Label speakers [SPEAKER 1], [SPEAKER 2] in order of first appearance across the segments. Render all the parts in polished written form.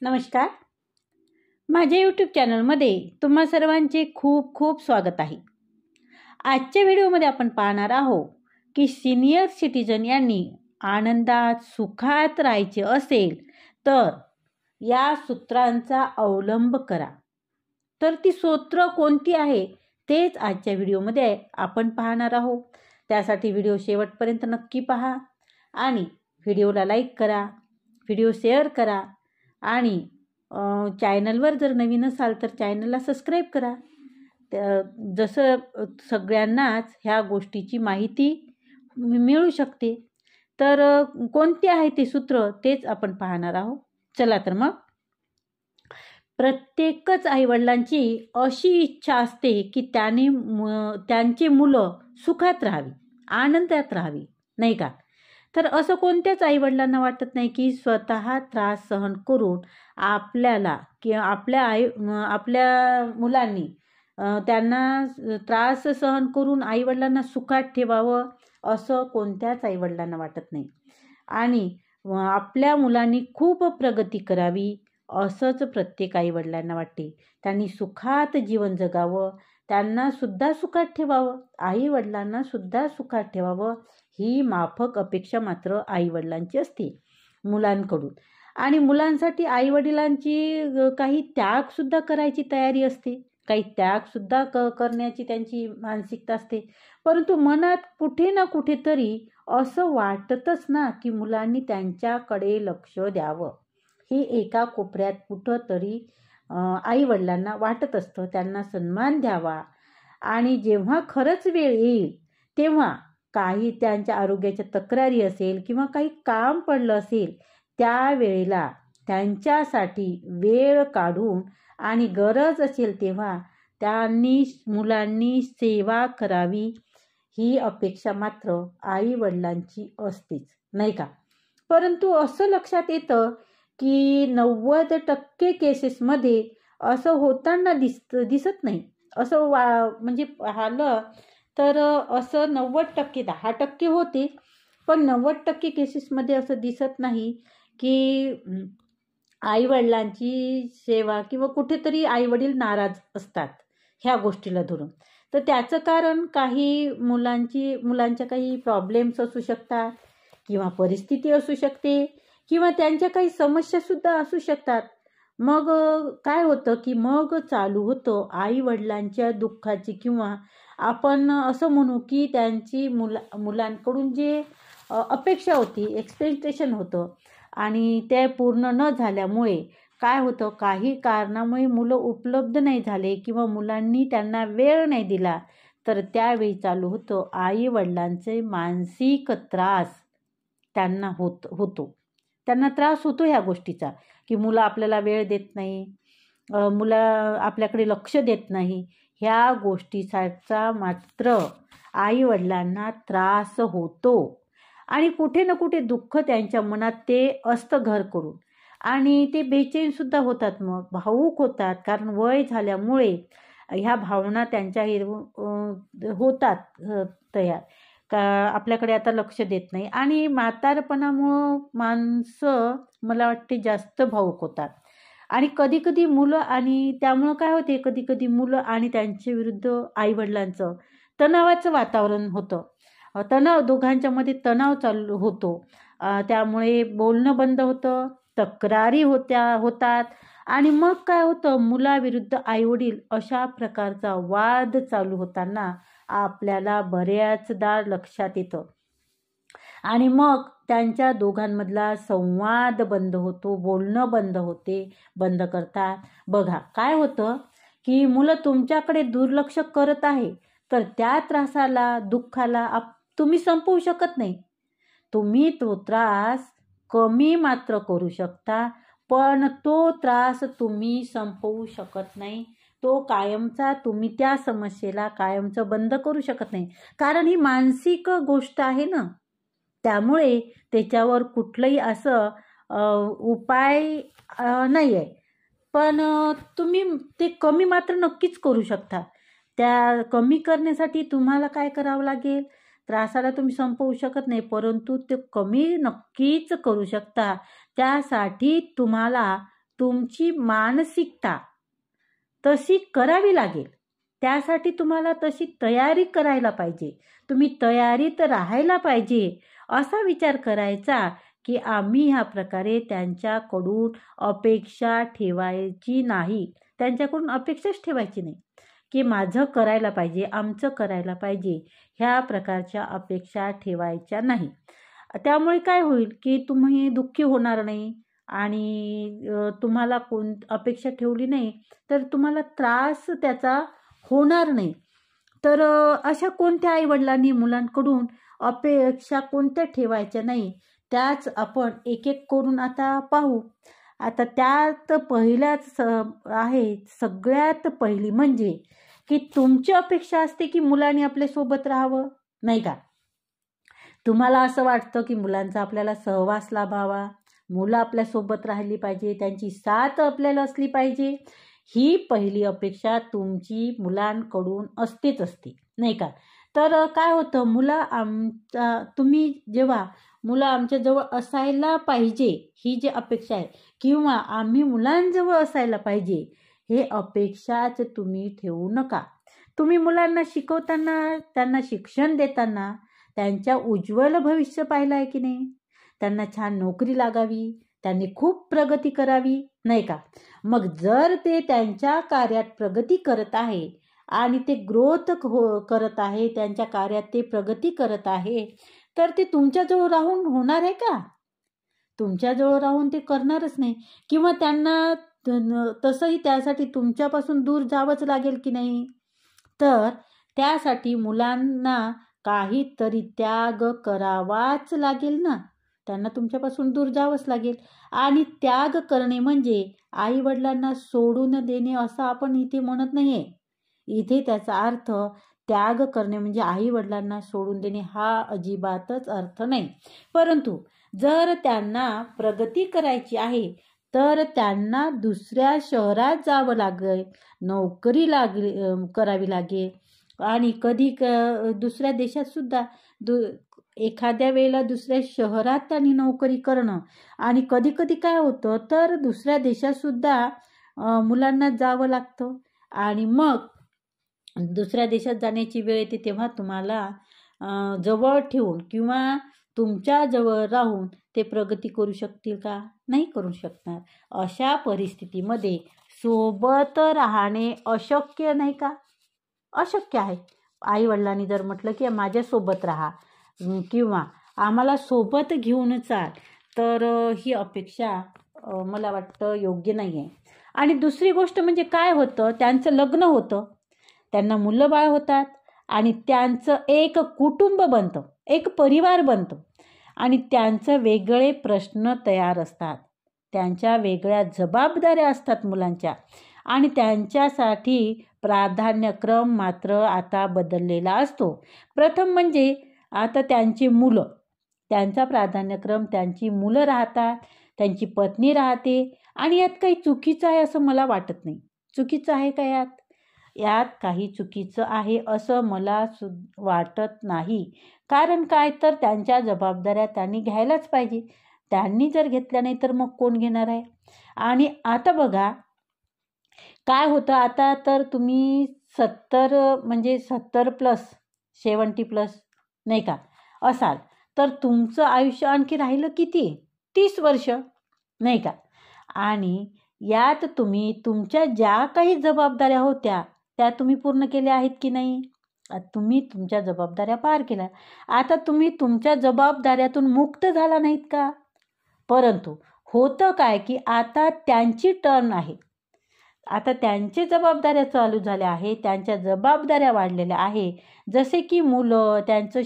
[SPEAKER 1] नमस्कार. माझ्या यूट्यूब चॅनलमध्ये तुम्हा सर्वांचे खूप खूप स्वागत आहे. आजच्या व्हिडिओमध्ये आपण पाहणार आहोत की सिनियर सिटीजन यांनी आनंदात सुखात राहायचे असेल तर या सूत्रांचा अवलंब करा. तर ती सूत्र कोणती आहे तेच आजच्या व्हिडिओमध्ये आपण पाहणार आहोत. त्यासाठी व्हिडिओ शेवटपर्यंत नक्की पहा आणि व्हिडिओला लाईक करा, व्हिडिओ शेअर करा आणि चॅनलवर जर नवीन असाल तर चॅनलला सबस्क्राईब करा. जसं सगळ्यांनाच ह्या गोष्टीची माहिती मिळू शकते. तर कोणते आहे ते सूत्र तेच आपण पाहणार आहोत. चला तर मग. प्रत्येकच आईवडिलांची अशी इच्छा असते की त्यांची मुलं सुखात राहावी, आनंदात राहावी, नाही का? तर असं कोणत्याच आईवडिलांना वाटत नाही की स्वतः त्रास सहन करून आपल्याला किंवा आपल्या मुलांनी त्यांना त्रास सहन करून आईवडिलांना सुखात ठेवावं असं कोणत्याच आईवडिलांना वाटत नाही. आणि आपल्या मुलांनी खूप प्रगती करावी असंच प्रत्येक आईवडिलांना वाटते. त्यांनी सुखात जीवन जगावं, त्यांना सुद्धा सुखात ठेवावं, आईवडिलांना सुद्धा सुखात ठेवावं ही माफक अपेक्षा मात्र आईवडिलांची असते मुलांकडून. आणि मुलांसाठी आईवडिलांची काही त्यागसुद्धा करायची तयारी असते, काही त्यागसुद्धा करण्याची त्यांची मानसिकता असते. परंतु मनात कुठे ना कुठेतरी असं वाटतच ना की मुलांनी त्यांच्याकडे लक्ष द्यावं. हे एका कोपऱ्यात कुठंतरी आईवडिलांना वाटत असतं. त्यांना सन्मान द्यावा आणि जेव्हा खरंच वेळ येईल तेव्हा काही त्यांच्या आरोग्याच्या तक्रारी असेल किंवा काही काम पडलं असेल त्यावेळेला त्यांच्यासाठी वेळ काढून आणि गरज असेल तेव्हा मुलांनी सेवा करावी ही अपेक्षा मात्र आईवडिलांची असतेच, नाही का? परंतु असं लक्षात येतं की 90% केसेसमध्ये असं होताना दिसत नाही. असं म्हणजे पाहिलं तर असं 90%, 10% होते, पण 90% केसेसमध्ये असं दिसत नाही की आईवडिलांची सेवा किंवा कुठेतरी आईवडील नाराज असतात ह्या गोष्टीला धरून. तर त्याचं कारण काही मुलांच्या काही प्रॉब्लेम्स असू शकतात किंवा परिस्थिती असू शकते किंवा त्यांच्या काही समस्यासुद्धा असू शकतात. मग काय होतं की मग चालू होतं आईवडिलांच्या दुःखाची किंवा आपण असं म्हणू की त्यांची मुलांकडून जे अपेक्षा होती, एक्सपेक्टेशन होतं आणि ते पूर्ण न झाल्यामुळे काय होतं, काही कारणामुळे मुलं उपलब्ध नाही झाले किंवा मुलांनी त्यांना वेळ नाही दिला तर त्यावेळी चालू होतं आईवडिलांचे मानसिक त्रास त्यांना होतो. त्यांना त्रास होतो ह्या गोष्टीचा की मुलं आपल्याला वेळ देत नाही, मुलं आपल्याकडे लक्ष देत नाही. ह्या गोष्टीचा मात्र आईवडिलांना त्रास होतो आणि कुठे ना कुठे दुःख त्यांच्या मनात ते असतं घर करून आणि ते बेचैनसुद्धा होतात, मग भावूक होतात. कारण वय झाल्यामुळे ह्या भावना त्यांच्या होतात तयार का आपल्याकडे आता लक्ष देत नाही. आणि म्हातारपणामुळं माणसं मला वाटते जास्त भावूक होतात आणि कधीकधी मुलं आणि त्यामुळं काय होते, कधीकधी मुलं आणि त्यांच्या विरुद्ध आईवडिलांचं तणावाचं वातावरण होतं. दोघांच्या मध्ये तणाव चालू होतो. त्यामुळे बोलणं बंद होतं, तक्रारी होतात आणि मग काय होतं, मुलाविरुद्ध आईवडील अशा प्रकारचा वाद चालू होताना आपल्याला बऱ्याचदा लक्षात येतं आणि मग त्यांच्या दोघांमधला संवाद बंद होतो, बोलणं बंद करतात. बघा काय होतं की मुलं तुमच्याकडे दुर्लक्ष करत आहे तर त्या त्रासाला, दुःखाला तुम्ही संपवू शकत नाही. तुम्ही तो त्रास कमी मात्र करू शकता, पण तो त्रास तुम्ही संपवू शकत नाही. तो कायमचा तुम्ही त्या समस्येला कायमचं बंद करू शकत नाही, कारण ही मानसिक गोष्ट आहे ना. त्यामुळे त्याच्यावर कुठलंही असं उपाय नाही आहे. पण तुम्ही ते कमी मात्र नक्कीच करू शकता. त्या कमी करण्यासाठी तुम्हाला काय करावं लागेल, त्रासाला तुम्ही संपवू शकत नाही, परंतु ते कमी नक्कीच करू शकता. त्यासाठी तुम्हाला तुमची मानसिकता तशी करावी लागेल. त्यासाठी तुम्हाला तशी तयारी करायला पाहिजे. तुम्ही तयारीत राहायला पाहिजे. असा विचार करायचा की आम्ही ह्या प्रकारे त्यांच्याकडून अपेक्षा ठेवायची नाही. त्यांच्याकडून अपेक्षाच ठेवायची नाही की माझं करायला पाहिजे, आमचं करायला पाहिजे. ह्या प्रकारच्या अपेक्षा ठेवायच्या नाही. त्यामुळे काय होईल की तुम्ही दुःखी होणार नाही आणि तुम्हाला अपेक्षा ठेवली नाही तर तुम्हाला त्रास त्याचा होणार नाही. तर अशा कोणत्या आईवडिलांनी मुलांकडून अपेक्षा कोणत्या ठेवायच्या नाही त्याच आपण एक एक करून आता पाहू. आता त्यात पहिल्याच आहे, सगळ्यात पहिली म्हणजे की तुमची अपेक्षा असते की मुलांनी आपल्यासोबत राहावं, नाही का? तुम्हाला असं वाटतं की मुलांचा आपल्याला सहवास लाभावा, मुलं आपल्यासोबत राहिली पाहिजे, त्यांची साथ आपल्याला असली पाहिजे. ही पहिली अपेक्षा तुमची मुलांकडून असतेच असते, नाही का? तर काय होतं, तुम्ही जेव्हा मुलं आमच्याजवळ असायला पाहिजे ही जी अपेक्षा आहे किंवा आम्ही मुलांजवळ असायला पाहिजे हे अपेक्षाच तुम्ही ठेवू नका. तुम्ही मुलांना शिकवताना, त्यांना शिक्षण देताना त्यांच्या उज्ज्वल भविष्य पाहिलं आहे की नाही? त्यांना छान नोकरी लागावी, त्यांनी खूप प्रगती करावी, नाही का? मग जर ते त्यांच्या कार्यात प्रगती करत आहे आणि ते ग्रोथ करत आहे, त्यांच्या कार्यात ते प्रगती करत आहे, तर ते तुमच्याजवळ राहून होणार आहे का? तुमच्याजवळ राहून ते करणारच नाही. किंवा त्यांना तसंही त्यासाठी तुमच्यापासून दूर जावंच लागेल की नाही? तर त्यासाठी मुलांना काहीतरी त्याग करावाच लागेल ना. त्यांना तुमच्यापासून दूर जावंच लागेल. आणि त्याग करणे म्हणजे आईवडिलांना सोडून देणे असं आपण इथे म्हणत नाहीये. इथे त्याचा अर्थ त्याग करणे म्हणजे आईवडिलांना सोडून देणे हा अजिबातच अर्थ नाही. परंतु जर त्यांना प्रगती करायची आहे तर त्यांना दुसऱ्या शहरात जावं लागेल, नोकरी करावी लागेल आणि कधी दुसऱ्या देशात सुद्धा एखाद्या वेळेला दुसऱ्या शहरात त्यांनी नोकरी करणं आणि कधी कधी काय होतं तर दुसऱ्या देशात सुद्धा मुलांना जावं लागतं आणि मग दुसऱ्या देशात जाण्याची वेळ येते तेव्हा तुम्हाला जवळ ठेवून किंवा तुमच्या जवळ राहून ते प्रगती करू शकतील का? नाही करू शकणार. अशा परिस्थितीमध्ये सोबत राहणे अशक्य नाही का? अशक्य आहे. आईवडिलांनी जर म्हटलं की माझ्यासोबत राहा किंवा आम्हाला सोबत घेऊन चाल, तर ही अपेक्षा मला वाटतं योग्य नाही आहे. आणि दुसरी गोष्ट म्हणजे काय होतं, त्यांचं लग्न होतं, त्यांना मुलं बाळ होतात आणि त्यांचं एक कुटुंब बनतं, एक परिवार बनतं आणि त्यांचे वेगळे प्रश्न तयार असतात, त्यांच्या वेगळ्या जबाबदाऱ्या असतात मुलांच्या आणि त्यांच्यासाठी प्राधान्यक्रम मात्र आता बदललेला असतो. प्रथम म्हणजे आता त्यांची मुलं, त्यांचा प्राधान्यक्रम त्यांची मुलं राहतात, त्यांची पत्नी राहते आणि यात काही चुकीचं आहे असं मला वाटत नाही. चुकीचं आहे का यात? यात काही चुकीचं आहे असं मला वाटत नाही. कारण काय तर त्यांच्या जबाबदाऱ्या त्यांनी घ्यायलाच पाहिजे. त्यांनी जर घेतल्या नाही तर मग कोण घेणार आहे? आणि आता बघा काय होतं, आता तर तुम्ही 70+ 70+ नाही का असाल तर तुमचं आयुष्य आणखी राहिलं किती? 30 वर्ष, नाही का? आणि यात तुम्ही तुमच्या ज्या काही जबाबदाऱ्या होत्या त्या तुम्ही पूर्ण केल्या आहेत की नाही? तुम्ही तुमच्या जबाबदाऱ्या पार केल्या. आता तुम्ही तुमच्या जबाबदाऱ्यातून मुक्त झाला नाहीत का? परंतु होतं काय की आता त्यांची टर्न आहे, आता त्यांची जबाबदाऱ्या चालू झाल्या आहे, त्यांच्या जबाबदाऱ्या वाढलेल्या आहे. जसे की मुलं, त्यांचं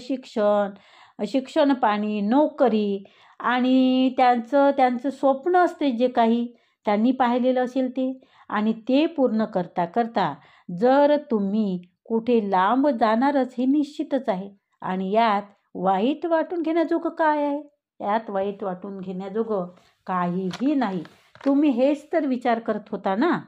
[SPEAKER 1] शिक्षण पाणी, नोकरी आणि त्यांचं स्वप्न असते जे काही त्यांनी पाहिलेलं असेल ते, आणि ते पूर्ण करता करता जर तुम्ही कुठे लांब जाणारच हे निश्चितच आहे. आणि यात वाईट वाटून घेण्याजोगं काय आहे? यात वाईट वाटून घेण्याजोगं काहीही नाही. तुम्ही हेच तर विचार करत होता ना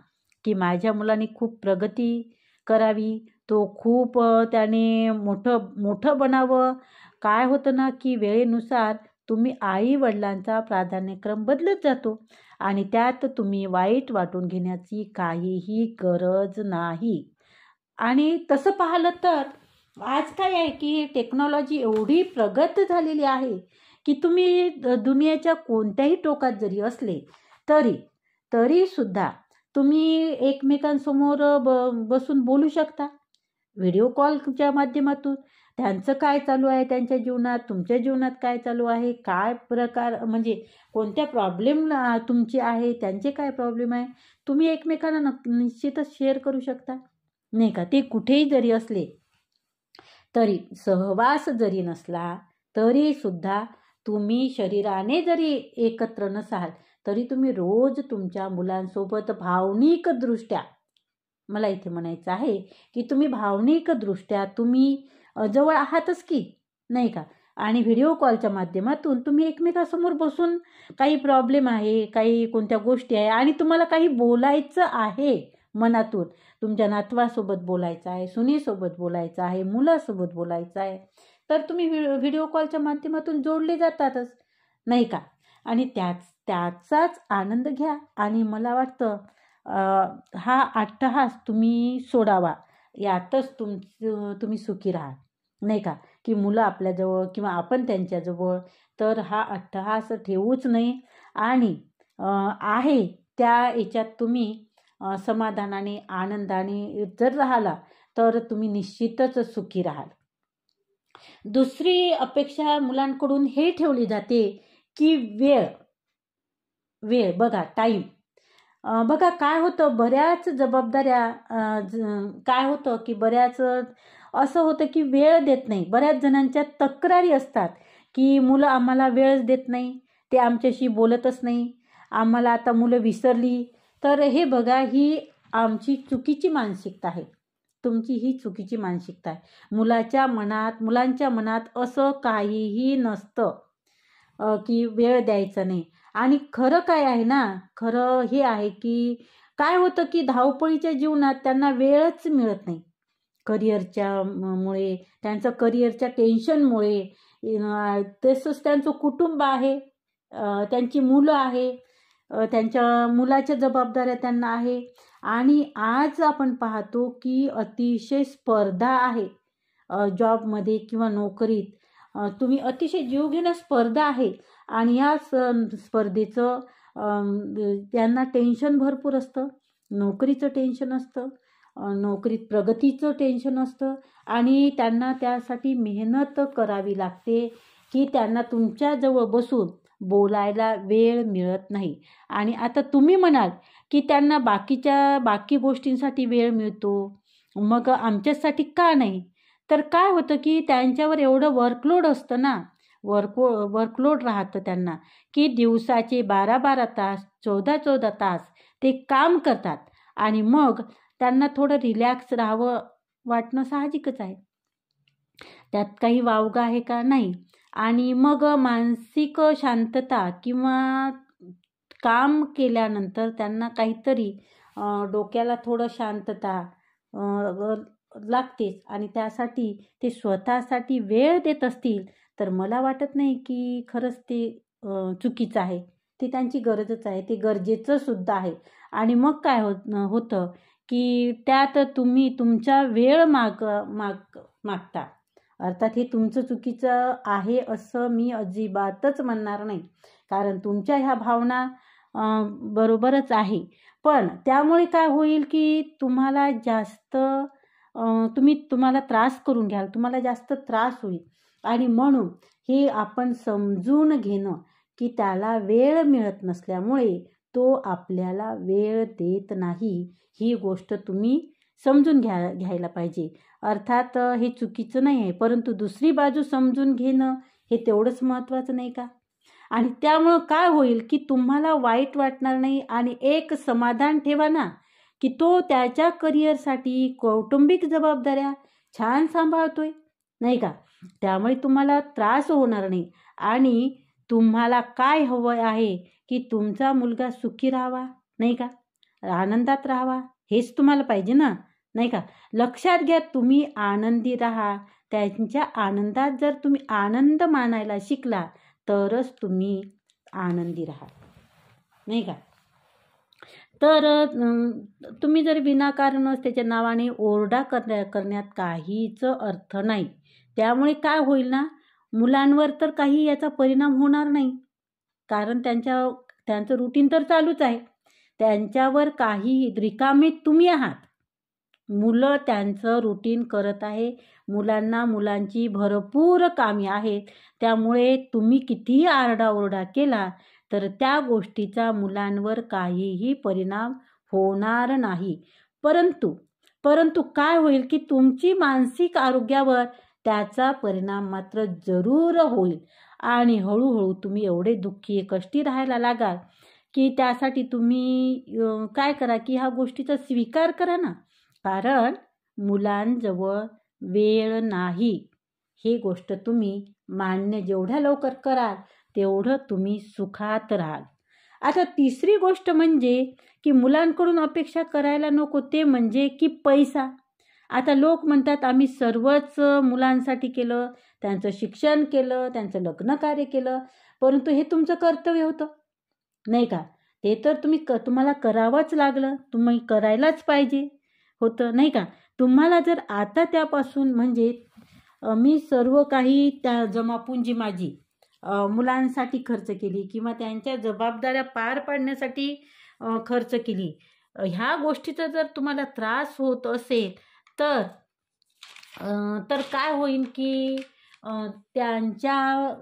[SPEAKER 1] की माझ्या मुलांनी खूप प्रगती करावी, तो खूप त्याने मोठं बनावं. काय होतं ना की वेळेनुसार तुम्ही आई वडिलांचा प्राधान्यक्रम बदलत जातो आणि त्यात तुम्ही वाईट वाटून घेण्याची काहीही गरज नाही. आणि तसं पाहिलं तर आज काय आहे की टेक्नॉलॉजी एवढी प्रगत झालेली आहे की तुम्ही दुनियाच्या कोणत्याही टोकात जरी असले तरी सुद्धा तुम्ही एकमेकांसमोर बसून बोलू शकता व्हिडिओ कॉलच्या माध्यमातून. त्यांचं काय चालू आहे त्यांच्या जीवनात, तुमच्या जीवनात काय चालू आहे, काय प्रकार म्हणजे कोणत्या प्रॉब्लेम तुमचे आहे, त्यांचे काय प्रॉब्लेम आहे, तुम्ही एकमेकांना निश्चितच शेअर करू शकता, नाही का. ते कुठेही जरी असले तरी, सहवास जरी नसला तरी सुद्धा तुम्ही शरीराने जरी एकत्र नसाल तरी तुम्ही रोज तुमच्या मुलांसोबत भावनिकदृष्ट्या, मला इथे म्हणायचं आहे की तुम्ही भावनिकदृष्ट्या तुम्ही जवळ आहातच की, नाही का. आणि व्हिडिओ कॉलच्या माध्यमातून तुम्ही एकमेकांसमोर बसून काही प्रॉब्लेम आहे, काही कोणत्या गोष्टी आहे आणि तुम्हाला काही बोलायचं आहे मनातून, तुमच्या नातवासोबत बोलायचं आहे, सुनेसोबत बोलायचं आहे, मुलासोबत बोलायचं आहे, तर तुम्ही व्हिडिओ कॉलच्या माध्यमातून जोडले जातातच, नाही का. आणि त्याचाच आनंद घ्या. आणि मला वाटतं हा अट्टहास तुम्ही सोडावा, यातच तुम्ही सुखी राहा, नाही का. की मुलं आपल्याजवळ किंवा आपण त्यांच्याजवळ, तर हा अट्टहास ठेवूच नाही. आणि आहे त्या याच्यात तुम्ही समाधानाने आनंदाने जर राहिला तर तुम्ही निश्चितच सुखी राहाल. दुसरी अपेक्षा मुलांकडून हे ठेवली जाते की वेळ बघा, टाईम बघा. काय होतं, बऱ्याच जबाबदाऱ्या काय होतं की बऱ्याच असं होतं की वेळ देत नाही. बऱ्याच जणांच्या तक्रारी असतात की मुलं आम्हाला वेळच देत नाही, ते आमच्याशी बोलतच नाही, आम्हाला आता मुलं विसरली. तर हे बघा, ही आमची चुकीची मानसिकता आहे, तुमची ही चुकीची मानसिकता आहे. मुलांच्या मनात असं काहीही नसतं की वेळ द्यायचा नाही. आणि खरं काय आहे ना, खरं हे आहे की काय होतं की धावपळीच्या जीवनात त्यांना वेळच मिळत नाही. मुळे, त्यांचं करिअरच्या टेन्शनमुळे, तसंच त्यांचं कुटुंब आहे, त्यांची मुलं आहे, त्यांच्या मुलाच्या जबाबदाऱ्या त्यांना आहे. आणि आज आपण पाहतो की अतिशय स्पर्धा आहे जॉबमध्ये किंवा नोकरीत. तुम्ही अतिशय जीवघेणं स्पर्धा आहे आणि या स्पर्धेचं त्यांना टेन्शन भरपूर असतं. नोकरीचं टेन्शन असतं, नोकरीत प्रगतीचं टेन्शन असतं आणि त्यांना त्यासाठी मेहनत करावी लागते की त्यांना तुमच्याजवळ बसून बोलायला वेळ मिळत नाही. आणि आता तुम्ही म्हणाल की त्यांना बाकी गोष्टींसाठी वेळ मिळतो, मग आमच्यासाठी का नाही. तर काय होतं की त्यांच्यावर एवढं वर्कलोड असतं ना, वर्कलोड राहतं त्यांना की दिवसाचे 12-12 तास, 14-14 तास ते काम करतात आणि मग त्यांना थोडं रिलॅक्स राहावं वाटणं साहजिकच आहे. त्यात काही वावगं आहे का? नाही. आणि मग मानसिक शांतता किंवा काम केल्यानंतर त्यांना काहीतरी डोक्याला थोडं शांतता लागतेच आणि त्यासाठी ते स्वतःसाठी वेळ देत असतील तर मला वाटत नाही की खरंच ते चुकीचं आहे. ते त्यांची गरजच आहे, ते गरजेचं सुद्धा आहे. आणि मग काय होतं की त्यात तुम्ही तुमचा वेळ मागता. अर्थात हे तुमचं चुकीचं आहे असं मी अजिबातच म्हणणार नाही, कारण तुमच्या ह्या भावना बरोबरच आहे. पण त्यामुळे काय होईल की तुम्हाला तुम्हाला त्रास करून घ्याल, तुम्हाला जास्त त्रास होईल. आणि म्हणून हे आपण समजून घेणं की त्याला वेळ मिळत नसल्यामुळे तो आपल्याला वेळ देत नाही, ही गोष्ट तुम्ही समजून घ्यायला पाहिजे. अर्थात हे चुकीचं नाही आहे, परंतु दुसरी बाजू समजून घेणं हे तेवढंच महत्त्वाचं नाही का. आणि त्यामुळं काय होईल की तुम्हाला वाईट वाटणार नाही आणि एक समाधान ठेवा ना की तो त्याच्या करिअरसाठी कौटुंबिक जबाबदाऱ्या छान सांभाळतोय, नाही का. त्यामुळे तुम्हाला त्रास होणार नाही. आणि तुम्हाला काय हवं आहे की तुमचा मुलगा सुखी राहावा, नाही का, आनंदात राहावा, हेच तुम्हाला पाहिजे ना, नाही का. लक्षात घ्या, तुम्ही आनंदी राहा. त्यांच्या आनंदात जर तुम्ही आनंद मानायला शिकला तरच तुम्ही आनंदी राहाल, नाही का. तर तुम्ही जर विनाकारणच त्याच्या नावाने ओरडा करण्यात काहीच अर्थ नाही. त्यामुळे काय होईल ना, मुलांवर तर काही याचा परिणाम होणार नाही, कारण त्यांचं रुटीन तर चालूच आहे. त्यांच्यावर काही रिकामे तुम्ही आहात. मुलं त्यांचं रुटीन करत आहे. मुलांची भरपूर कामे आहेत. त्यामुळे तुम्ही कितीही आरडाओरडा केला तर त्या गोष्टीचा मुलांवर काहीही परिणाम होणार नाही. परंतु काय होईल की तुमची मानसिक आरोग्यावर त्याचा परिणाम मात्र जरूर होईल आणि हळूहळू तुम्ही एवढे दुःखी कष्टी राहायला लागाल की त्यासाठी तुम्ही काय करा की ह्या गोष्टीचा स्वीकार करा ना, कारण मुलांजवळ वेळ नाही. ही गोष्ट तुम्ही मान्य जेवढ्या लवकर कराल तेवढं तुम्ही सुखात राहाल. आता तिसरी गोष्ट म्हणजे की मुलांकडून अपेक्षा करायला नको, ते म्हणजे की पैसा. आता लोक म्हणतात आम्ही सर्वच मुलांसाठी केलं, त्यांचं शिक्षण केलं, त्यांचं लग्न कार्य केलं, परंतु हे तुमचं कर्तव्य होतं, नाही का. ते तर तुम्हाला करावंच लागलं, तुम्ही करायलाच पाहिजे होतं, नाही का. तुम्हाला जर आता त्यापासून म्हणजे मी सर्व काही त्या जमापुंजी माझी मुलांसाठी खर्च केली किंवा त्यांच्या जबाबदाऱ्या पार पाडण्यासाठी खर्च केली, ह्या गोष्टीचा जर तुम्हाला त्रास होत असेल तर काय होईल की त्यांच्या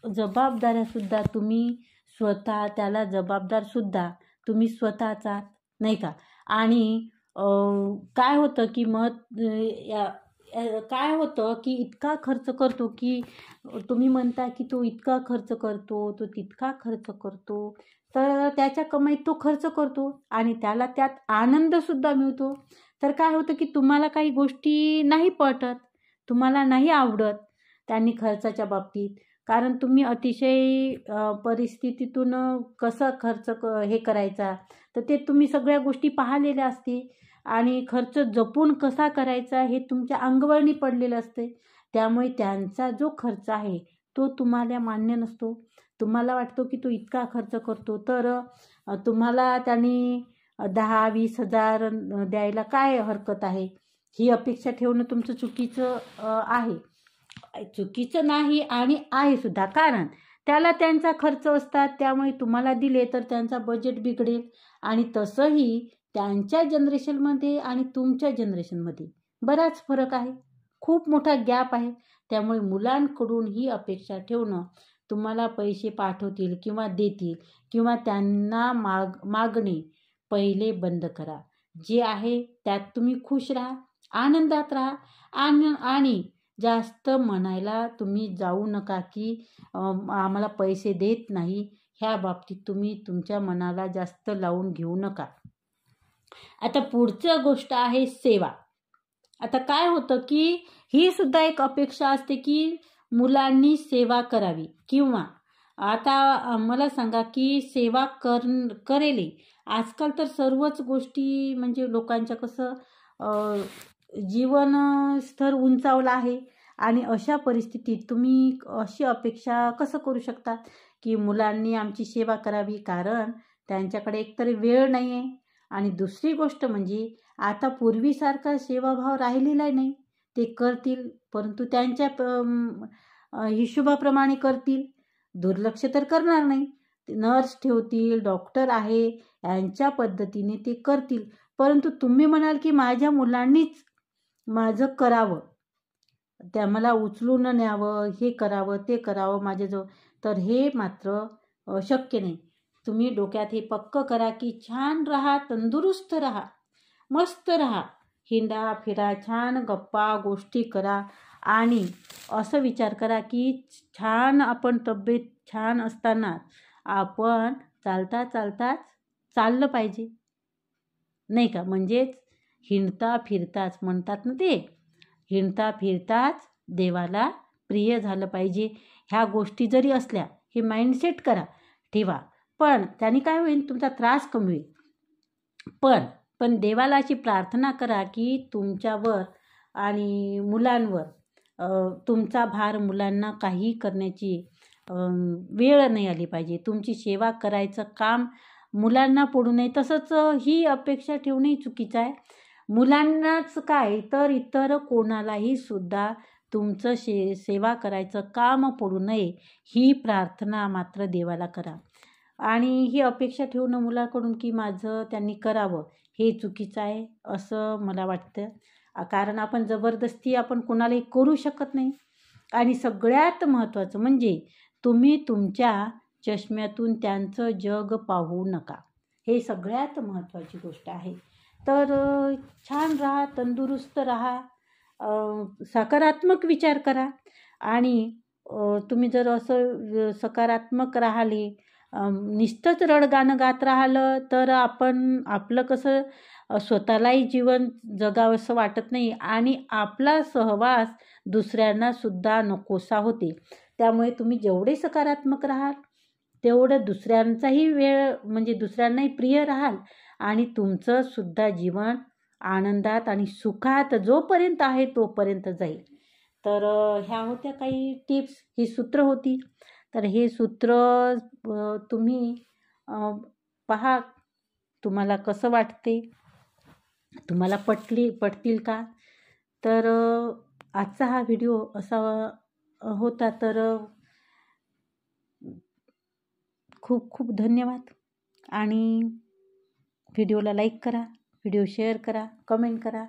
[SPEAKER 1] जबाबदाऱ्यासुद्धा तुम्ही स्वतः, त्याला जबाबदारसुद्धा तुम्ही स्वतःच आहात, नाही का. आणि काय होतं की काय होतं की इतका खर्च करतो की तुम्ही म्हणता की तो इतका खर्च करतो, तो तितका खर्च करतो, तर त्याच्या कमाईत तो खर्च करतो आणि त्याला त्यात आनंदसुद्धा मिळतो. तर काय होतं की तुम्हाला काही गोष्टी नाही पटत, तुम्हाला नाही आवडत त्यांनी खर्चाच्या बाबतीत, कारण तुम्ही अतिशय परिस्थितीतून कसं खर्च हे करायचा तर ते तुम्ही सगळ्या गोष्टी पाहिलेल्या असते आणि खर्च जपून कसा करायचा हे तुमच्या अंगवळणी पडलेलं असते. त्यामुळे त्यांचा जो खर्च आहे तो तुम्हाला मान्य नसतो. तुम्हाला वाटतो की तो इतका खर्च करतो, तर तुम्हाला त्यांनी 10-20 हजार द्यायला काय हरकत आहे, ही अपेक्षा ठेवणं तुमचं चुकीचं आहे. चुकीचं नाही आणि आहे सुद्धा, कारण त्याला त्यांचा खर्च असतात. त्यामुळे तुम्हाला दिले तर त्यांचा बजेट बिघडेल आणि तसंही त्यांच्या जनरेशनमध्ये आणि तुमच्या जनरेशनमध्ये बराच फरक आहे, खूप मोठा गॅप आहे. त्यामुळे मुलांकडून ही अपेक्षा ठेवणं, तुम्हाला पैसे पाठवतील किंवा देतील किंवा त्यांना मागणे पहिले बंद करा. जे आहे त्यात तुम्ही खुश राहा, आनंदात राहा आणि जास्त म्हणायला तुम्ही जाऊ नका की आम्हाला पैसे देत नाही. ह्या बाबतीत तुम्ही तुमच्या मनाला जास्त लावून घेऊ नका. आता पुढचं गोष्ट आहे सेवा. आता काय होतं की ही सुद्धा एक अपेक्षा असते की मुलांनी सेवा करावी, किंवा आता मला सांगा की सेवा करेल. आजकाल तर सर्वच गोष्टी म्हणजे लोकांच्या कसं जीवन स्तर उंचावलं आहे आणि अशा परिस्थितीत तुम्ही अशी अपेक्षा कसं करू शकता की मुलांनी आमची सेवा करावी, कारण त्यांच्याकडे एकतर वेळ नाही आहे आणि दुसरी गोष्ट म्हणजे आता पूर्वीसारखा सेवाभाव राहिलेला नाही. ते करतील परंतु त्यांच्या हिशोबाप्रमाणे करतील, दुर्लक्ष तर करणार नाही. नर्स ठेवतील, डॉक्टर आहे, यांच्या पद्धतीने ते करतील. परंतु तुम्ही म्हणाल की माझ्या मुलांनीच माझं करावं, त्या मला उचलून न्यावं, हे करावं ते करावं माझ्याजवळ, तर हे मात्र शक्य नाही. तुम्ही डोक्यात हे पक्कं करा की छान राहा, तंदुरुस्त राहा, मस्त राहा, हिंडा फिरा, छान गप्पा गोष्टी करा आणि असं विचार करा की छान आपण तब्येत छान असताना आपण चालताच चाललं पाहिजे, नाही का. म्हणजेच हिंडता फिरताच म्हणतात ना, ते हिंडता फिरताच देवाला प्रिय झालं पाहिजे. ह्या गोष्टी जरी असल्या, हे माइंडसेट ठेवा. पण त्याने काय होईल, तुमचा त्रास कमी होईल. पण देवाला अशी प्रार्थना करा की तुमच्यावर आणि मुलांवर तुमचा भार मुलांना काही करण्याची वेळ नाही आली पाहिजे. तुमची सेवा करायचं काम मुलांना पडू नये. तसंच ही अपेक्षा ठेवणंही चुकीचं आहे. मुलांनाच काय तर इतर कोणालाही सुद्धा तुमचं सेवा करायचं काम पडू नये ही प्रार्थना मात्र देवाला करा. आणि ही अपेक्षा ठेवणं मुलाकडून की माझं त्यांनी करावं हे चुकीचं आहे असं मला वाटतं. कारण आपण जबरदस्ती आपण कोणालाही करू शकत नाही. आणि सगळ्यात महत्त्वाचं म्हणजे तुम्ही तुमच्या चष्म्यातून त्यांचं जग पाहू नका. हे सगळ्यात महत्त्वाची गोष्ट आहे. तर छान राहा, तंदुरुस्त राहा, सकारात्मक विचार करा. आणि तुम्ही जर असं सकारात्मक राहिले, नुसतंच रडगाणं गात राहिलं तर आपलं कसं स्वतःलाही जीवन जगावंसं वाटत नाही आणि आपला सहवास दुसऱ्यांनासुद्धा नकोसा होते. त्यामुळे तुम्ही जेवढे सकारात्मक राहाल तेवढं दुसऱ्यांचाही वेळ म्हणजे दुसऱ्यांनाही प्रिय राहाल आणि तुमचंसुद्धा जीवन आनंदात आणि सुखात जोपर्यंत आहे तोपर्यंत जाईल. तर ह्या होत्या काही टिप्स, ही सूत्र होती. तर हे सूत्र तुम्ही पहा, तुम्हाला कसं वाटते, तुम्हाला पटतील का? तर आजचा हा व्हिडिओ असा होता. तर खूप खूप धन्यवाद. आणि व्हिडिओला लाईक करा, व्हिडिओ शेअर करा, कमेंट करा.